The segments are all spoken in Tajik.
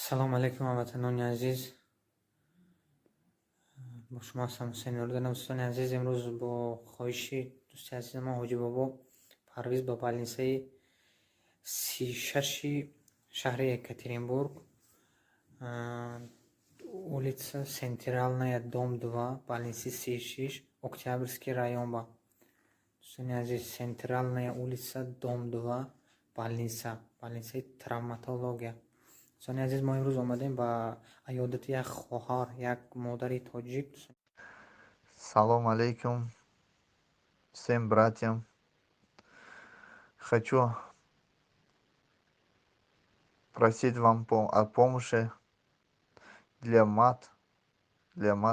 салом алайкум ҳамватанони азиз, бо шумо ҳастам Ҳусейн Нуриддин. дӯстони азиз, имрӯз бо хоҳиши дӯсти азизи мо ҳоҷи бобо парвиз ба балнисаи 36 шаҳри Екатеринбург, улица Центральная, дом 2, балниси 36, Октябрьский район ба. Дӯстони азиз, Центральная улица, дом 2, балнисаи травматология. Дӯстони азиз, мо имрӯз омадем ба аёдати як хоҳар, як модари тоҷик. Салам алейкум всем братьям. Хочу просить вам о помощи для мат,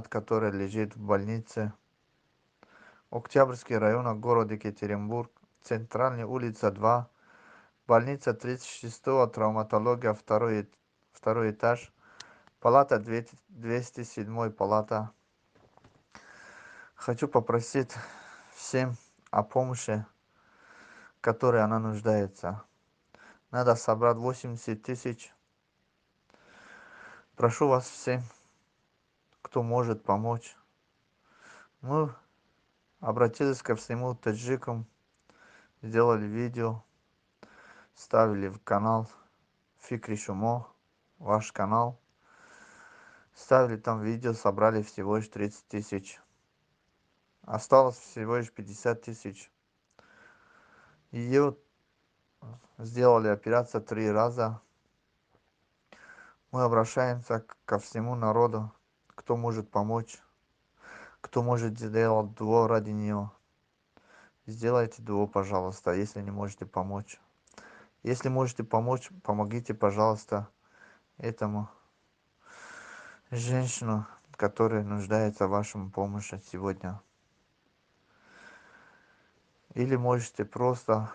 которая лежит в больнице. Октябрьский район, город Екатеринбург, Центральная улица 2, больница 36-го, травматология, второй этаж, палата 207 палата. Хочу попросить всем о помощи, которой она нуждается. Надо собрать 80 тысяч. Прошу вас всем, кто может помочь. Мы обратились ко всему таджикам, сделали видео, ставили в канал Фикри Шумо, ваш канал. Ставили там видео, собрали всего лишь 30 тысяч. Осталось всего лишь 50 тысяч. Ее сделали операцию 3 раза. Мы обращаемся ко всему народу, кто может помочь, кто может сделать дуо ради нее. Сделайте дуо, пожалуйста, если не можете помочь. Если можете помочь, помогите, пожалуйста, этому женщину, которая нуждается в вашей помощи сегодня. Или можете просто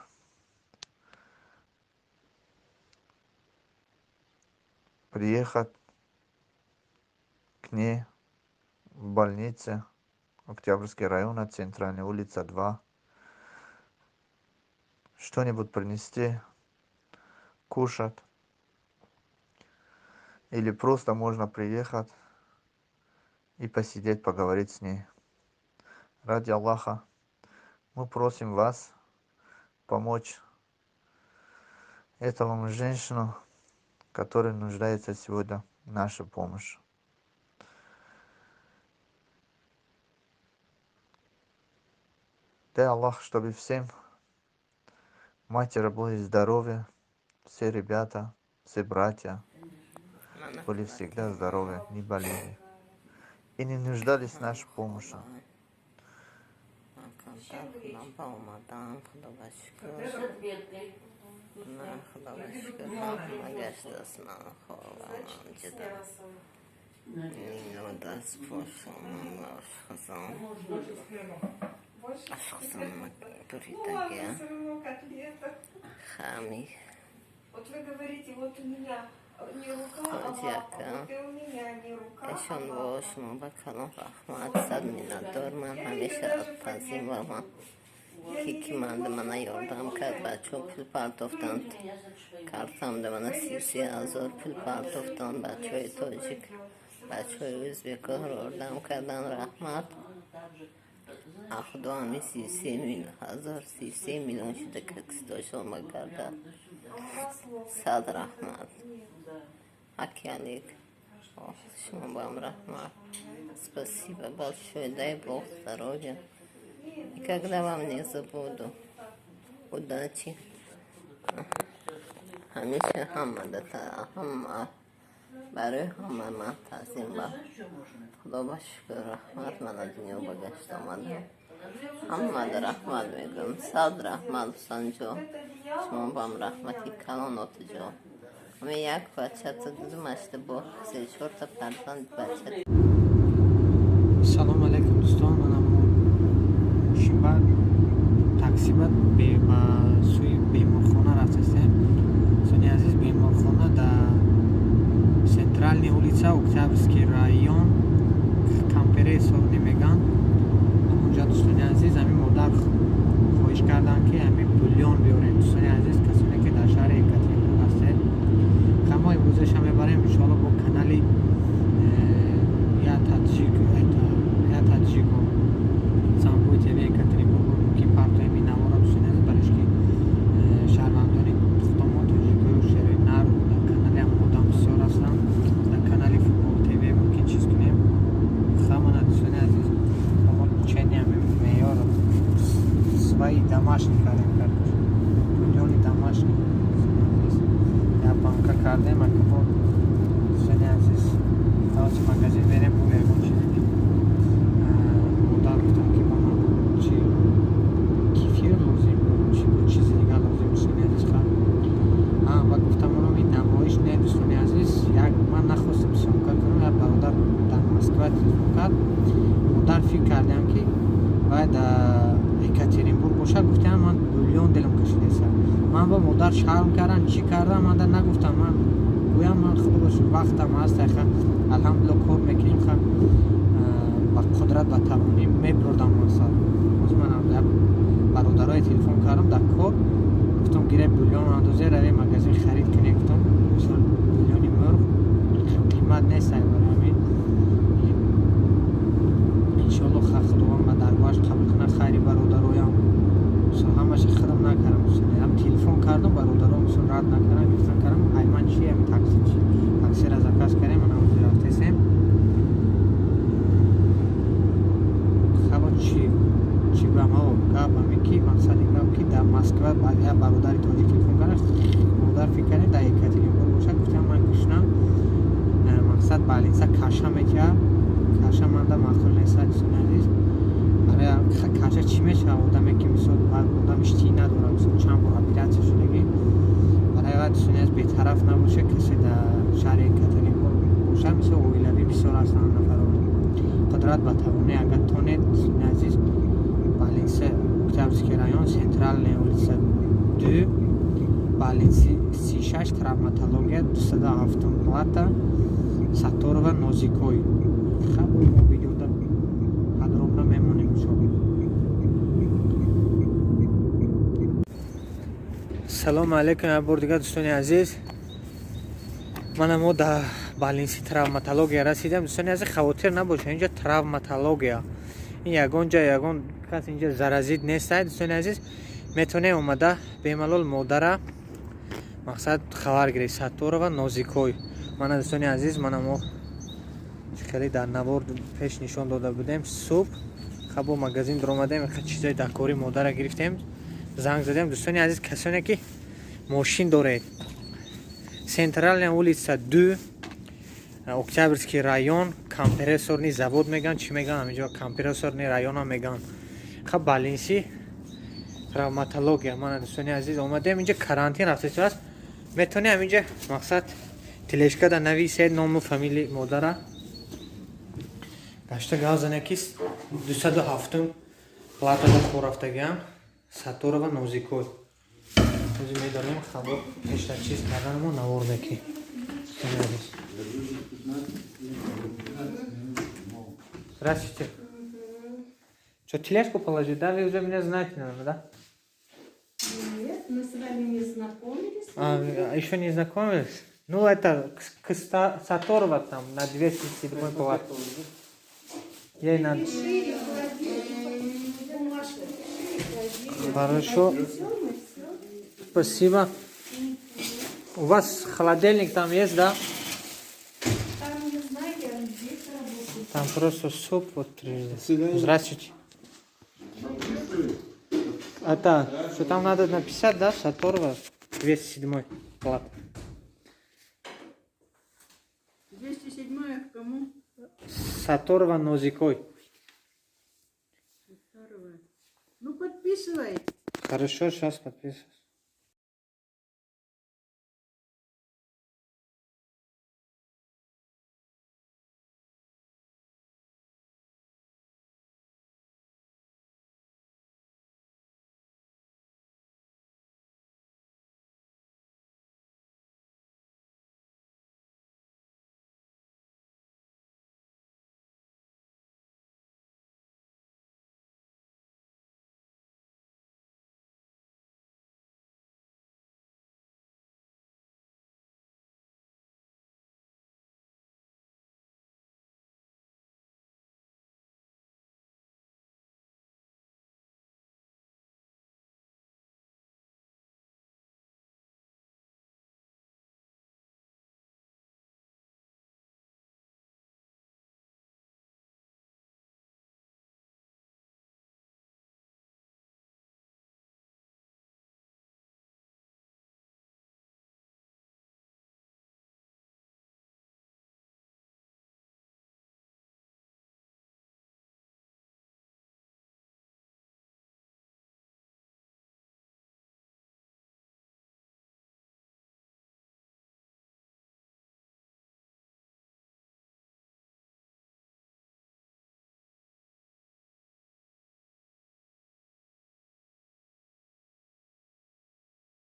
приехать к ней в больнице, Октябрьский район, Центральная улица 2. Что-нибудь принести, кушать. Или просто можно приехать и посидеть, поговорить с ней. Ради Аллаха, мы просим вас помочь этому женщину, которая нуждается сегодня в нашей помощи. Дай Аллах, чтобы всем матери были здоровы, все ребята, все братья были всегда здоровы, не болели и не нуждались в нашей помощи. Вот вы говорите, вот у меня не рука, а вот у меня не рука. اشان با شما به کلام رحمت صد منتدار. من همیشه عزیزم و من که من من یاردم کرد بچه پول پرداختند کارتم ده من 33,000 پول پرداختند بچه های تاجیک بچه های ازبک آوردم کردن رحمت اخدا همی 33 میلیون شده که کسداشون مگرده صد رحمت حکی علیک شما با هم رحمت спасибо большое, дай Бог здоровья и когда вам не забуду, удачи. همیشه همه برای همه من تعظیم با خدا با شکر رحمت من از دنیا بگشت آمدم. همه در رحمت میگم، صد رحمت سنجا شما با هم رحمتی کلان آتجا همه یک بچه تا دوزم اشته با 3-4 تا فرزند بچه. салом алайкум дӯстон, манам шимбар таксибат ба сӯи беморхона рафтастем. дӯстони азиз, беморхона дар Центральная улица, Октябрьский район, Кампере сорни меган. ҳамонҷа дӯстони азиз, ҳамин модар хоҳиш карданд ки ҳамин пулён биёрем. дӯстони азиз, касоне ки дар шаҳри Екатеринбург ҳастед, камои имрӯзаша мебарем иншоалло и домашний кардем картош. Бульони домашний. Я банка кардем, а капо сени азиз. Давайте магазин берем буря гончи. Модар гуфтам ки ба ман чи кефир лозим, чи чизи дигар лозим сени азиз ха. Ва гуфтам онам ин намоиш не дӯстони азиз, як ман нахостам сёмка кунам, як бародар дар Москва телефон кард. Модар фикр кардам ки باید екатеринбург боша, гуфтам ман бульон дилам кашидеса. Ман ба модар шарм кардам, чӣ кардам, ман нагуфтам, ман гӯям ман худо бош вақтам аст, ха алҳамдулилла кор мекунем, ха ба қудрат ба тавонӣ мебурдам масал. Оз ман як бародарои телефон кардам дар кор, гуфтам гиреб бульон андозе раве магазин харид кунем, гуфтам мисол бульони мурғ қимат нест барои ҳамин иншоалло худованд ба даргоҳаш қабул кунад. хайри бародароям мисол ҳамаша худам накардам, ҳам телефон кардам бародарам мисол рад накардам, гуфтам кардам ай ман чи ҳам таксира заказ кардем, ман ҳамон рафтесем хабар чи бама гап ҳамин ки мақсади гап ки дар Москва я бародари тоҷик телефон кардам, модар фикр кардем дар екатеринбург боша, гуфтам ман гӯшнам мақсад балинса каша мекард, каша манда маъқул нест дӯстони азиз. Каша чӣ мешавад одаме ки мисол одам иштии надорад, мисол чанд бор оператсия шудагӣ, барои ва дӯстони азиз бетараф набоша, касе дар шаҳри екатеринбург боша, мисол оилавӣ бисёр ҳастанд нафарон. Қудрат ба тавонӣ агар тонед дӯстони азиз балинса Октябрьский район, Центральная улица 2, балинси 36, травматология 207 плата, Сатторова Нозикой. Хабар мо видеода подробно мемонем иншоалло. Салому алейкум як бор дигар дӯстони азиз. Мана мо дар балинси травматология расидам. Дӯстони азиз хавотир набошед, инҷа травматология. Ин ягон ҷа ягон кас инҷа заразид нест. Дӯстони азиз метавонед омада бемалол модара мақсад хабар гиред Сатторова Нозикой. Мана дӯстони азиз мана мо хеле дар навор пеш нишон дода будем. Субҳ хабо магазин даромадем, чизои дар кори модара гирифтем, занг задем. Дӯстони азиз касоне ки мошин доред, Центральная улица 2, Октябрьский район, компрессорный завод меган, чӣ меган ҳаминҷо компрессорный района меган. Хаб балинси травматология. Мана дӯстони азиз омадем инҷа карантин рафтаи аст. Метавонед ҳаминҷа мақсад телешкада нависед ному фамилии модара. Гашта газане ки 207 платада хӯрафтагиам Сатторова Нозикой. Ози медонем хабар бештар чиз карданамо навор мекунем. Здравствуйте. Что, тележку положи? Да, вы уже меня знаете, наверное, да? Нет, мы с вами не знакомились. Еще не знакомились? Ну, это к Сатторова там на 207 палат. Ей надо. Хорошо. Спасибо. У вас холодильник там есть, да? Там, не знаю, я здесь работаю. Там просто суп вот. Здравствуйте. Это, что там надо написать, да, Сатторова, 207 плат. 207 к кому? Сатторова Нозикой. Сатторова. Ну, подписывай. Хорошо, сейчас подписываюсь.